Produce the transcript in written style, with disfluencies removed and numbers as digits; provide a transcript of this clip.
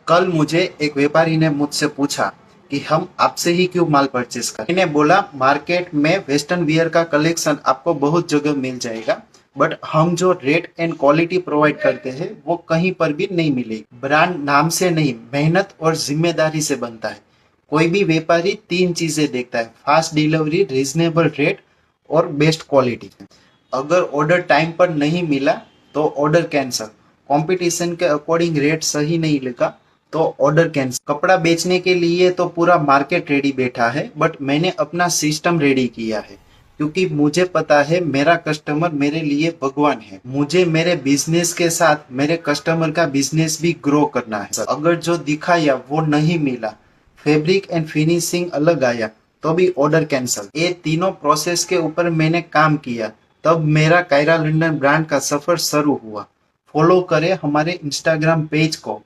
कल मुझे एक व्यापारी ने मुझसे पूछा कि हम आपसे ही क्यों माल परचेस करें। मैंने बोला मार्केट में वेस्टर्न वियर का कलेक्शन आपको बहुत जगह मिल जाएगा, बट हम जो रेट एंड क्वालिटी प्रोवाइड करते हैं वो कहीं पर भी नहीं मिलेगी। ब्रांड नाम से नहीं, मेहनत और जिम्मेदारी से बनता है। कोई भी व्यापारी तीन चीजें देखता है: फास्ट डिलीवरी, रीजनेबल रेट और बेस्ट क्वालिटी। अगर ऑर्डर टाइम पर नहीं मिला तो ऑर्डर कैंसिल, कंपटीशन के अकॉर्डिंग रेट सही नहीं लगा तो ऑर्डर कैंसिल। कपड़ा बेचने के लिए तो पूरा मार्केट रेडी बैठा है, बट मैंने अपना सिस्टम रेडी किया है, क्योंकि मुझे पता है मेरा कस्टमर मेरे लिए भगवान है। मुझे मेरे बिजनेस के साथ मेरे कस्टमर का बिजनेस भी ग्रो करना है। अगर जो दिखाया वो नहीं मिला, फैब्रिक एंड फिनिशिंग अलग आया, तो भी ऑर्डर कैंसिल। ये तीनों प्रोसेस के ऊपर मैंने काम किया, तब मेरा कायरा लंदन ब्रांड का सफर शुरू हुआ। फॉलो करें हमारे इंस्टाग्राम पेज को।